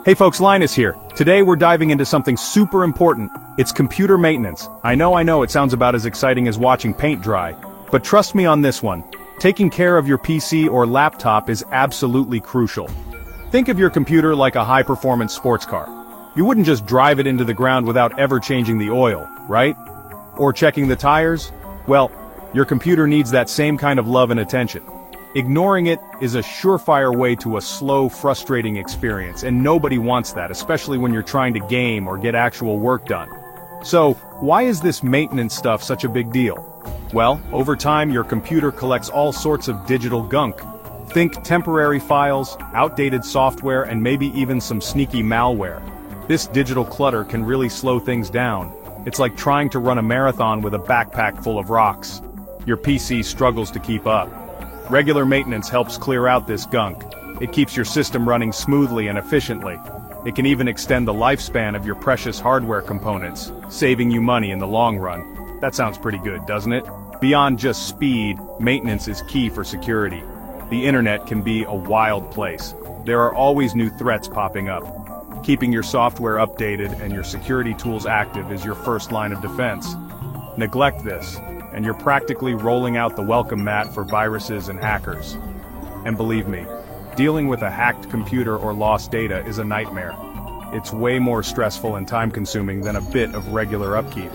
Hey folks, Linus here. Today we're diving into something super important. It's computer maintenance. I know, it sounds about as exciting as watching paint dry. But trust me on this one. Taking care of your PC or laptop is absolutely crucial. Think of your computer like a high-performance sports car. You wouldn't just drive it into the ground without ever changing the oil, right? Or checking the tires? Well, your computer needs that same kind of love and attention. Ignoring it is a surefire way to a slow, frustrating experience, and nobody wants that, especially when you're trying to game or get actual work done. So, why is this maintenance stuff such a big deal? Well, over time your computer collects all sorts of digital gunk. Think temporary files, outdated software, and maybe even some sneaky malware. This digital clutter can really slow things down. It's like trying to run a marathon with a backpack full of rocks. Your PC struggles to keep up. Regular maintenance helps clear out this gunk. It keeps your system running smoothly and efficiently. It can even extend the lifespan of your precious hardware components, saving you money in the long run. That sounds pretty good, doesn't it? Beyond just speed, maintenance is key for security. The internet can be a wild place. There are always new threats popping up. Keeping your software updated and your security tools active is your first line of defense. Neglect this, and you're practically rolling out the welcome mat for viruses and hackers. And believe me, dealing with a hacked computer or lost data is a nightmare. It's way more stressful and time-consuming than a bit of regular upkeep.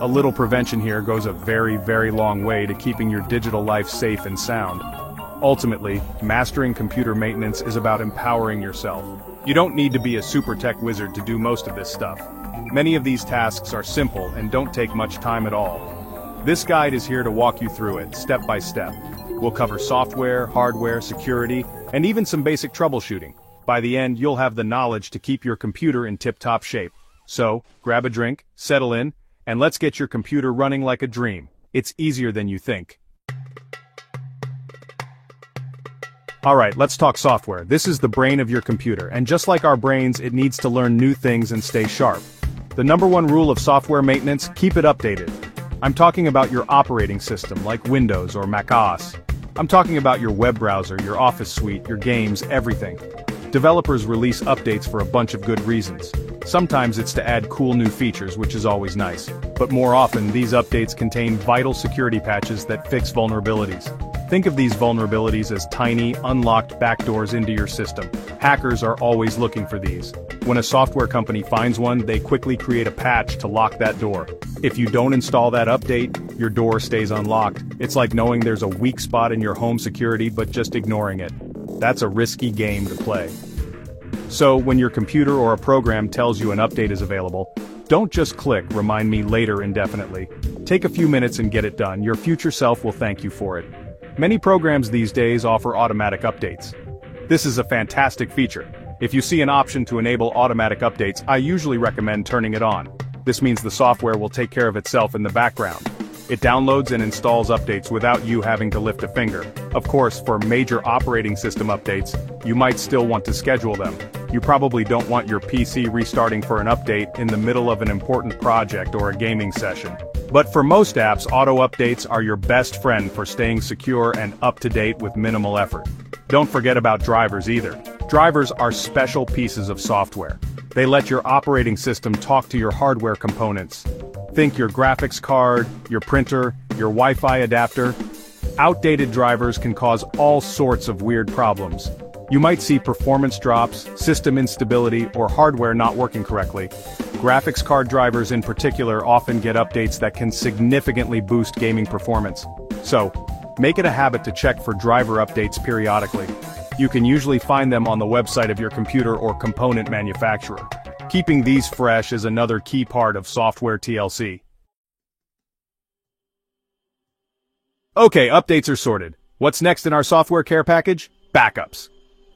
A little prevention here goes a very, very long way to keeping your digital life safe and sound. Ultimately, mastering computer maintenance is about empowering yourself. You don't need to be a super tech wizard to do most of this stuff. Many of these tasks are simple and don't take much time at all. This guide is here to walk you through it, step by step. We'll cover software, hardware, security, and even some basic troubleshooting. By the end, you'll have the knowledge to keep your computer in tip-top shape. So, grab a drink, settle in, and let's get your computer running like a dream. It's easier than you think. Alright, let's talk software. This is the brain of your computer, and just like our brains, it needs to learn new things and stay sharp. The number one rule of software maintenance, keep it updated. I'm talking about your operating system, like Windows or Mac OS. I'm talking about your web browser, your Office suite, your games, everything. Developers release updates for a bunch of good reasons. Sometimes it's to add cool new features, which is always nice. But more often, these updates contain vital security patches that fix vulnerabilities. Think of these vulnerabilities as tiny, unlocked backdoors into your system. Hackers are always looking for these. When a software company finds one, they quickly create a patch to lock that door. If you don't install that update, your door stays unlocked. It's like knowing there's a weak spot in your home security but just ignoring it. That's a risky game to play. So, when your computer or a program tells you an update is available, don't just click "Remind me later" indefinitely. Take a few minutes and get it done. Your future self will thank you for it. Many programs these days offer automatic updates. This is a fantastic feature. If you see an option to enable automatic updates, I usually recommend turning it on. This means the software will take care of itself in the background. It downloads and installs updates without you having to lift a finger. Of course, for major operating system updates, you might still want to schedule them. You probably don't want your PC restarting for an update in the middle of an important project or a gaming session. But for most apps, auto updates are your best friend for staying secure and up to date with minimal effort. Don't forget about drivers either. Drivers are special pieces of software. They let your operating system talk to your hardware components. Think your graphics card, your printer, your Wi-Fi adapter. Outdated drivers can cause all sorts of weird problems. You might see performance drops, system instability, or hardware not working correctly. Graphics card drivers in particular often get updates that can significantly boost gaming performance. So, make it a habit to check for driver updates periodically. You can usually find them on the website of your computer or component manufacturer. Keeping these fresh is another key part of software TLC. Okay, updates are sorted. What's next in our software care package? Backups.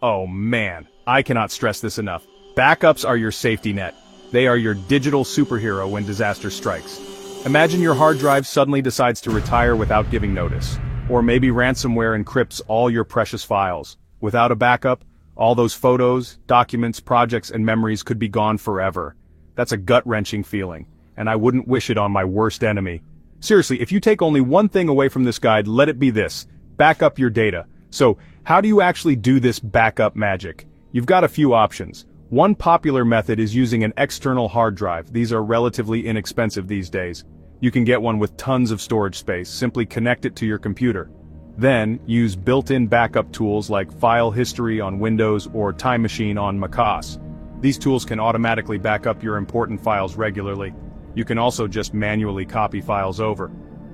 Oh man, I cannot stress this enough. Backups are your safety net. They are your digital superhero when disaster strikes. Imagine your hard drive suddenly decides to retire without giving notice. Or maybe ransomware encrypts all your precious files. Without a backup, all those photos, documents, projects, and memories could be gone forever. That's a gut-wrenching feeling, and I wouldn't wish it on my worst enemy. Seriously, if you take only one thing away from this guide, let it be this: back up your data. So, how do you actually do this backup magic? You've got a few options. One popular method is using an external hard drive. These are relatively inexpensive these days. You can get one with tons of storage space. Simply connect it to your computer. Then, use built-in backup tools like File History on Windows or Time Machine on macOS. These tools can automatically back up your important files regularly. You can also just manually copy files over.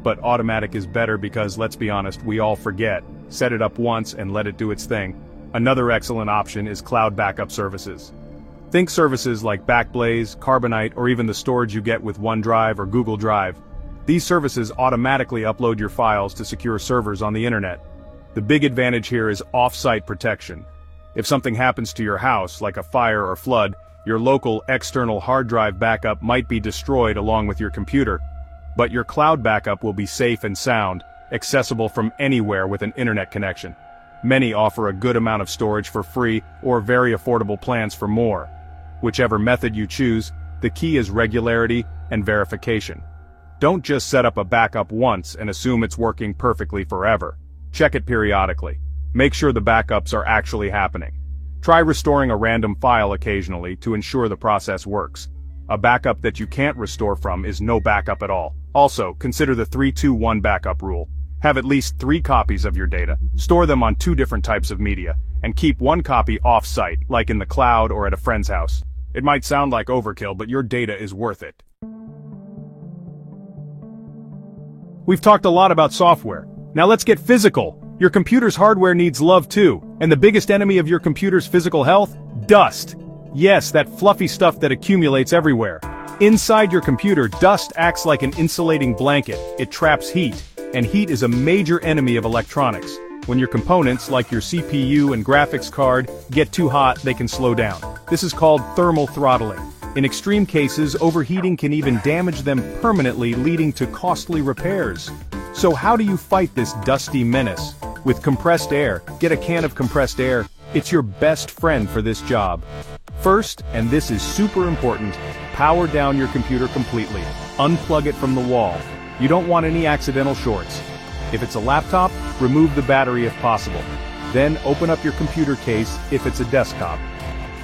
But automatic is better because, let's be honest, we all forget. Set it up once and let it do its thing. Another excellent option is cloud backup services. Think services like Backblaze, Carbonite, or even the storage you get with OneDrive or Google Drive. These services automatically upload your files to secure servers on the internet. The big advantage here is off-site protection. If something happens to your house, like a fire or flood, your local external hard drive backup might be destroyed along with your computer. But your cloud backup will be safe and sound, accessible from anywhere with an internet connection. Many offer a good amount of storage for free or very affordable plans for more. Whichever method you choose, the key is regularity and verification. Don't just set up a backup once and assume it's working perfectly forever. Check it periodically. Make sure the backups are actually happening. Try restoring a random file occasionally to ensure the process works. A backup that you can't restore from is no backup at all. Also, consider the 3-2-1 backup rule. Have at least 3 copies of your data, store them on 2 different types of media, and keep 1 copy off-site, like in the cloud or at a friend's house. It might sound like overkill, but your data is worth it. We've talked a lot about software. Now let's get physical. Your computer's hardware needs love too, and the biggest enemy of your computer's physical health? Dust. Yes, that fluffy stuff that accumulates everywhere. Inside your computer, dust acts like an insulating blanket. It traps heat, and heat is a major enemy of electronics. When your components, like your CPU and graphics card, get too hot, they can slow down. This is called thermal throttling. In extreme cases, overheating can even damage them permanently, leading to costly repairs. So how do you fight this dusty menace? With compressed air. Get a can of compressed air. It's your best friend for this job. First, and this is super important, power down your computer completely. Unplug it from the wall. You don't want any accidental shorts. If it's a laptop, remove the battery if possible. Then open up your computer case if it's a desktop.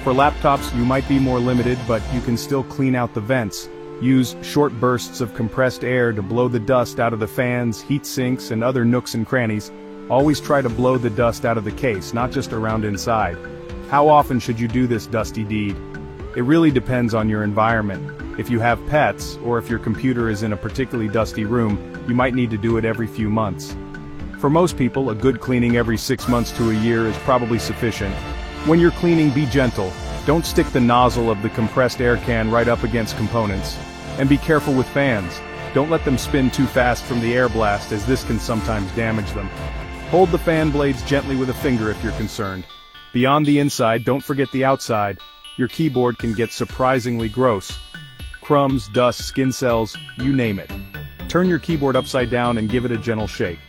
For laptops, you might be more limited, but you can still clean out the vents. Use short bursts of compressed air to blow the dust out of the fans, heat sinks, and other nooks and crannies. Always try to blow the dust out of the case, not just around inside. How often should you do this dusty deed? It really depends on your environment. If you have pets, or if your computer is in a particularly dusty room, you might need to do it every few months. For most people, a good cleaning every 6 months to a year is probably sufficient. When you're cleaning, be gentle. Don't stick the nozzle of the compressed air can right up against components. And be careful with fans. Don't let them spin too fast from the air blast, as this can sometimes damage them. Hold the fan blades gently with a finger if you're concerned. Beyond the inside, don't forget the outside. Your keyboard can get surprisingly gross. Crumbs, dust, skin cells, you name it. Turn your keyboard upside down and give it a gentle shake.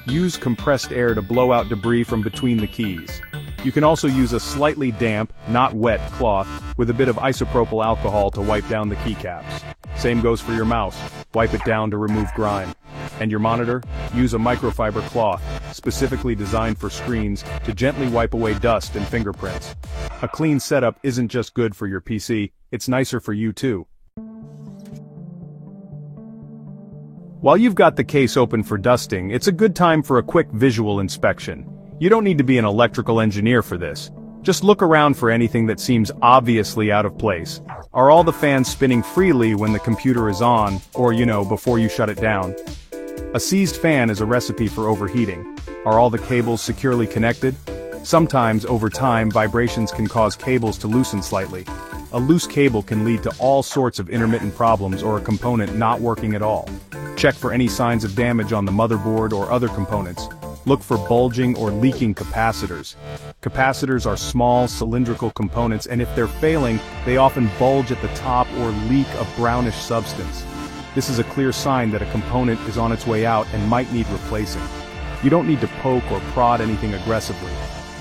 Use compressed air to blow out debris from between the keys. You can also use a slightly damp, not wet, cloth with a bit of isopropyl alcohol to wipe down the keycaps. Same goes for your mouse. Wipe it down to remove grime. And your monitor? Use a microfiber cloth, specifically designed for screens, to gently wipe away dust and fingerprints. A clean setup isn't just good for your PC, it's nicer for you too. While you've got the case open for dusting, it's a good time for a quick visual inspection. You don't need to be an electrical engineer for this. Just look around for anything that seems obviously out of place. Are all the fans spinning freely when the computer is on, or before you shut it down? A seized fan is a recipe for overheating. Are all the cables securely connected? Sometimes, over time, vibrations can cause cables to loosen slightly. A loose cable can lead to all sorts of intermittent problems or a component not working at all. Check for any signs of damage on the motherboard or other components. Look for bulging or leaking capacitors. Capacitors are small, cylindrical components, and if they're failing, they often bulge at the top or leak a brownish substance. This is a clear sign that a component is on its way out and might need replacing. You don't need to poke or prod anything aggressively.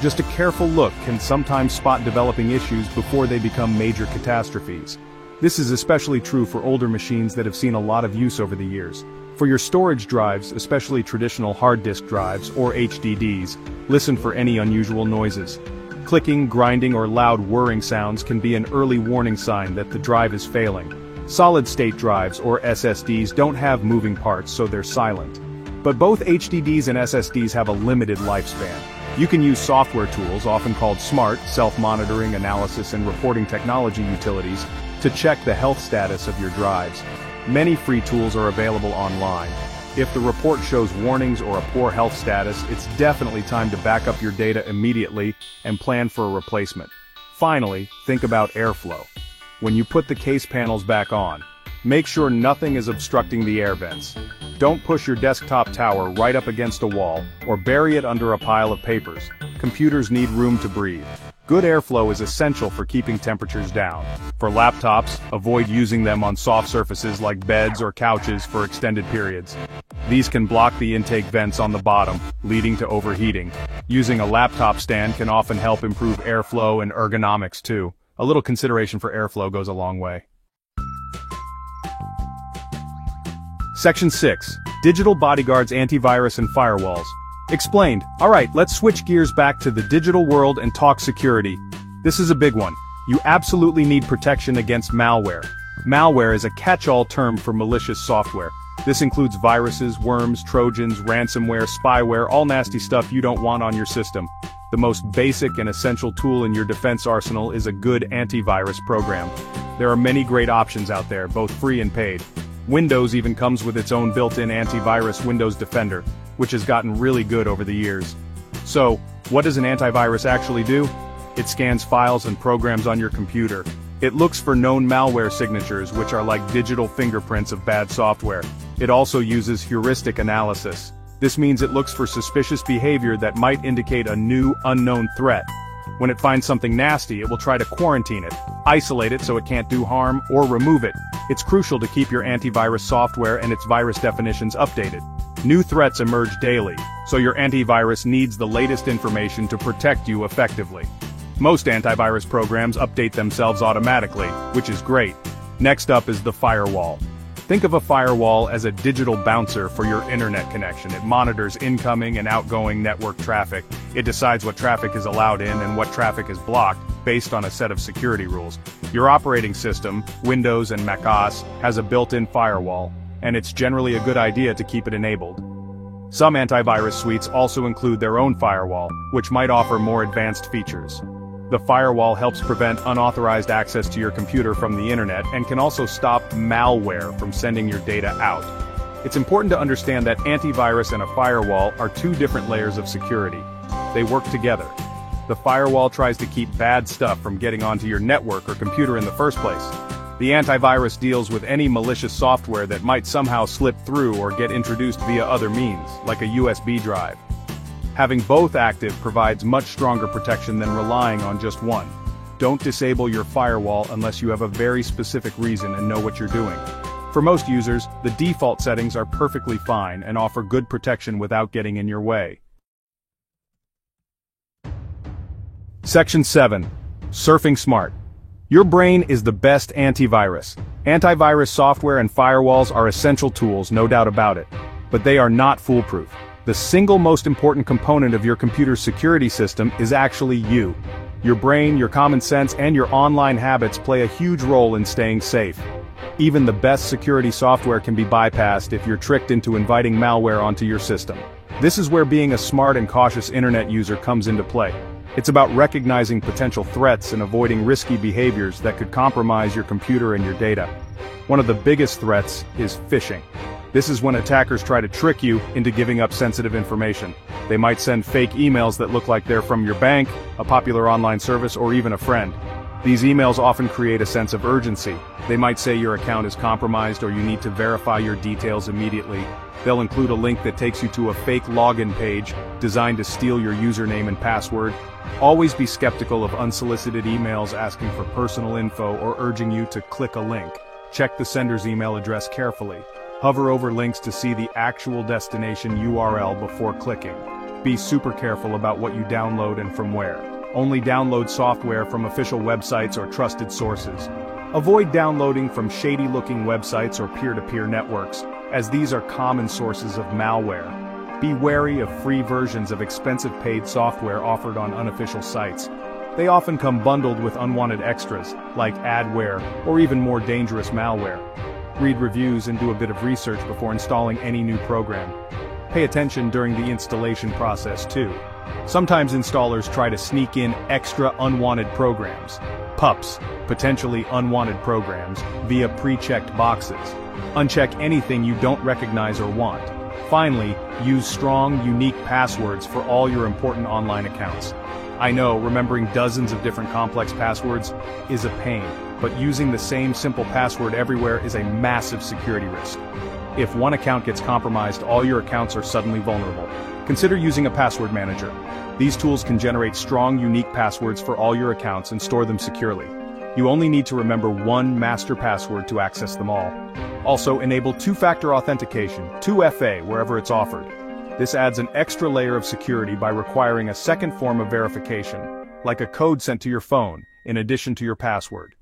Just a careful look can sometimes spot developing issues before they become major catastrophes. This is especially true for older machines that have seen a lot of use over the years. For your storage drives, especially traditional hard disk drives or HDDs, listen for any unusual noises. Clicking, grinding, or loud whirring sounds can be an early warning sign that the drive is failing. Solid-state drives, or SSDs, don't have moving parts, so they're silent. But both HDDs and SSDs have a limited lifespan. You can use software tools, often called SMART, self-monitoring, analysis, and reporting technology utilities, to check the health status of your drives. Many free tools are available online. If the report shows warnings or a poor health status, it's definitely time to back up your data immediately and plan for a replacement. Finally, think about airflow. When you put the case panels back on, make sure nothing is obstructing the air vents. Don't push your desktop tower right up against a wall, or bury it under a pile of papers. Computers need room to breathe. Good airflow is essential for keeping temperatures down. For laptops, avoid using them on soft surfaces like beds or couches for extended periods. These can block the intake vents on the bottom, leading to overheating. Using a laptop stand can often help improve airflow and ergonomics too. A little consideration for airflow goes a long way. Section 6. Digital Bodyguards, Antivirus and Firewalls. Explained. Alright, let's switch gears back to the digital world and talk security. This is a big one. You absolutely need protection against malware. Malware is a catch-all term for malicious software. This includes viruses, worms, trojans, ransomware, spyware, all nasty stuff you don't want on your system. The most basic and essential tool in your defense arsenal is a good antivirus program. There are many great options out there, both free and paid. Windows even comes with its own built-in antivirus, Windows Defender, which has gotten really good over the years. So, what does an antivirus actually do? It scans files and programs on your computer. It looks for known malware signatures, which are like digital fingerprints of bad software. It also uses heuristic analysis. This means it looks for suspicious behavior that might indicate a new, unknown threat. When it finds something nasty, it will try to quarantine it, isolate it so it can't do harm, or remove it. It's crucial to keep your antivirus software and its virus definitions updated. New threats emerge daily, so your antivirus needs the latest information to protect you effectively. Most antivirus programs update themselves automatically, which is great. Next up is the firewall. Think of a firewall as a digital bouncer for your internet connection. It monitors incoming and outgoing network traffic. It decides what traffic is allowed in and what traffic is blocked, based on a set of security rules. Your operating system, Windows and macOS, has a built-in firewall, and it's generally a good idea to keep it enabled. Some antivirus suites also include their own firewall, which might offer more advanced features. The firewall helps prevent unauthorized access to your computer from the internet and can also stop malware from sending your data out. It's important to understand that antivirus and a firewall are two different layers of security. They work together. The firewall tries to keep bad stuff from getting onto your network or computer in the first place. The antivirus deals with any malicious software that might somehow slip through or get introduced via other means, like a USB drive. Having both active provides much stronger protection than relying on just one. Don't disable your firewall unless you have a very specific reason and know what you're doing. For most users, the default settings are perfectly fine and offer good protection without getting in your way. Section 7. Surfing Smart. Your brain is the best antivirus. Antivirus software and firewalls are essential tools, no doubt about it. But they are not foolproof. The single most important component of your computer's security system is actually you. Your brain, your common sense, and your online habits play a huge role in staying safe. Even the best security software can be bypassed if you're tricked into inviting malware onto your system. This is where being a smart and cautious internet user comes into play. It's about recognizing potential threats and avoiding risky behaviors that could compromise your computer and your data. One of the biggest threats is phishing. This is when attackers try to trick you into giving up sensitive information. They might send fake emails that look like they're from your bank, a popular online service, or even a friend. These emails often create a sense of urgency. They might say your account is compromised or you need to verify your details immediately. They'll include a link that takes you to a fake login page designed to steal your username and password. Always be skeptical of unsolicited emails asking for personal info or urging you to click a link. Check the sender's email address carefully. Hover over links to see the actual destination URL before clicking. Be super careful about what you download and from where. Only download software from official websites or trusted sources. Avoid downloading from shady-looking websites or peer-to-peer networks, as these are common sources of malware. Be wary of free versions of expensive paid software offered on unofficial sites. They often come bundled with unwanted extras, like adware or even more dangerous malware. Read reviews and do a bit of research before installing any new program. Pay attention during the installation process too. Sometimes installers try to sneak in extra unwanted programs, PUPs, potentially unwanted programs, via pre-checked boxes. Uncheck anything you don't recognize or want. Finally, use strong, unique passwords for all your important online accounts. I know, remembering dozens of different complex passwords is a pain, but using the same simple password everywhere is a massive security risk. If one account gets compromised, all your accounts are suddenly vulnerable. Consider using a password manager. These tools can generate strong, unique passwords for all your accounts and store them securely. You only need to remember one master password to access them all. Also, enable two-factor authentication, 2FA, wherever it's offered. This adds an extra layer of security by requiring a second form of verification, like a code sent to your phone, in addition to your password.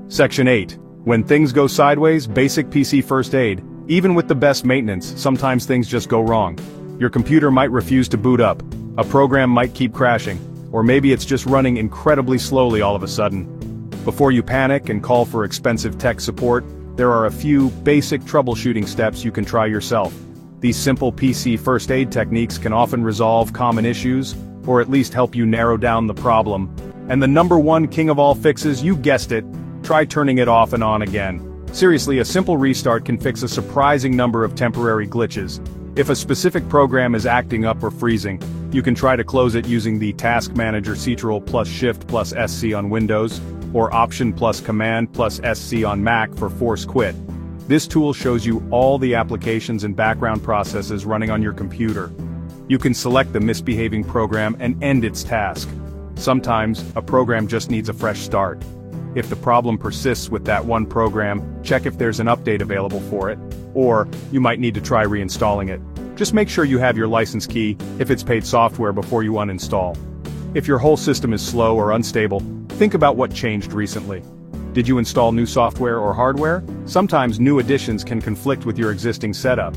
Section 8. When things go sideways, basic PC first aid. Even with the best maintenance, sometimes things just go wrong. Your computer might refuse to boot up, a program might keep crashing, or maybe it's just running incredibly slowly all of a sudden. Before you panic and call for expensive tech support, there are a few basic troubleshooting steps you can try yourself. These simple PC first aid techniques can often resolve common issues, or at least help you narrow down the problem. And the number one king of all fixes, you guessed it, try turning it off and on again. Seriously, a simple restart can fix a surprising number of temporary glitches. If a specific program is acting up or freezing, you can try to close it using the Task Manager Ctrl plus Shift plus SC on Windows, or Option plus Command plus SC on Mac for force quit. This tool shows you all the applications and background processes running on your computer. You can select the misbehaving program and end its task. Sometimes, a program just needs a fresh start. If the problem persists with that one program, check if there's an update available for it, or you might need to try reinstalling it. Just make sure you have your license key, if it's paid software, before you uninstall. If your whole system is slow or unstable, think about what changed recently. Did you install new software or hardware? Sometimes new additions can conflict with your existing setup.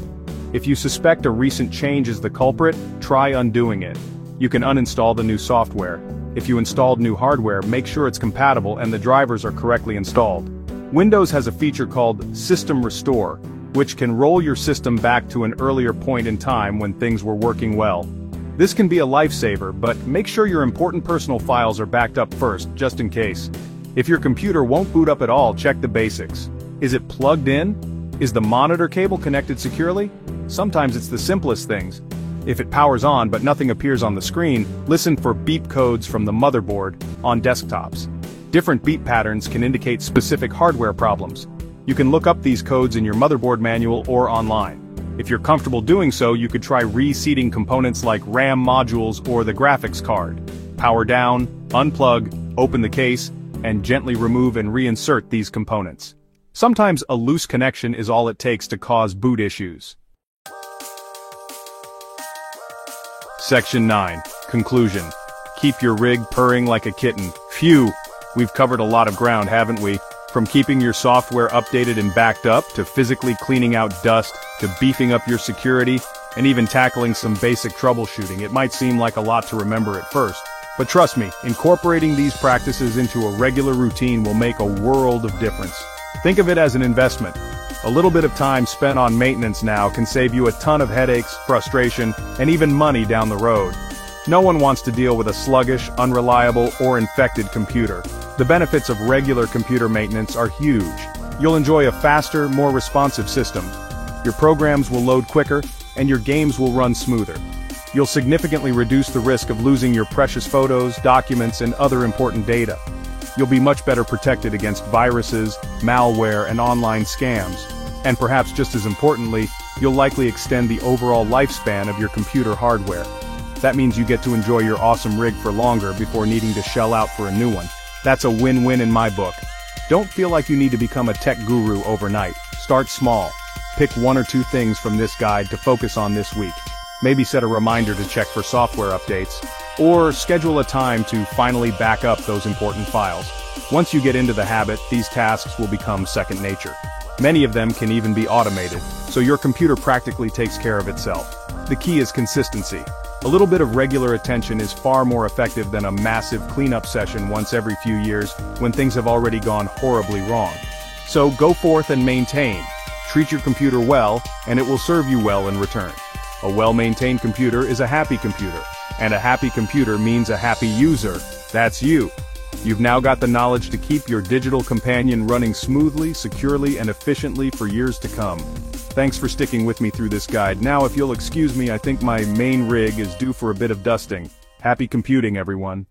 If you suspect a recent change is the culprit, try undoing it. You can uninstall the new software. If you installed new hardware, make sure it's compatible and the drivers are correctly installed. Windows has a feature called System Restore, which can roll your system back to an earlier point in time when things were working well. This can be a lifesaver, but make sure your important personal files are backed up first, just in case. If your computer won't boot up at all, check the basics. Is it plugged in? Is the monitor cable connected securely? Sometimes it's the simplest things. If it powers on but nothing appears on the screen, listen for beep codes from the motherboard on desktops. Different beep patterns can indicate specific hardware problems. You can look up these codes in your motherboard manual or online. If you're comfortable doing so, you could try reseating components like RAM modules or the graphics card. Power down, unplug, open the case, and gently remove and reinsert these components. Sometimes a loose connection is all it takes to cause boot issues. Section 9. Conclusion. Keep your rig purring like a kitten. Phew! We've covered a lot of ground, haven't we? From keeping your software updated and backed up, to physically cleaning out dust, to beefing up your security, and even tackling some basic troubleshooting. It might seem like a lot to remember at first, but trust me, incorporating these practices into a regular routine will make a world of difference. Think of it as an investment. A little bit of time spent on maintenance now can save you a ton of headaches, frustration, and even money down the road. No one wants to deal with a sluggish, unreliable, or infected computer. The benefits of regular computer maintenance are huge. You'll enjoy a faster, more responsive system. Your programs will load quicker, and your games will run smoother. You'll significantly reduce the risk of losing your precious photos, documents, and other important data. You'll be much better protected against viruses, malware, and online scams. And perhaps just as importantly, you'll likely extend the overall lifespan of your computer hardware. That means you get to enjoy your awesome rig for longer before needing to shell out for a new one. That's a win-win in my book. Don't feel like you need to become a tech guru overnight. Start small. Pick one or two things from this guide to focus on this week. Maybe set a reminder to check for software updates, or schedule a time to finally back up those important files. Once you get into the habit, these tasks will become second nature. Many of them can even be automated, so your computer practically takes care of itself. The key is consistency. A little bit of regular attention is far more effective than a massive cleanup session once every few years when things have already gone horribly wrong. So go forth and maintain. Treat your computer well, and it will serve you well in return. A well-maintained computer is a happy computer, and a happy computer means a happy user. That's you. You've now got the knowledge to keep your digital companion running smoothly, securely, and efficiently for years to come. Thanks for sticking with me through this guide. Now, if you'll excuse me, I think my main rig is due for a bit of dusting. Happy computing, everyone.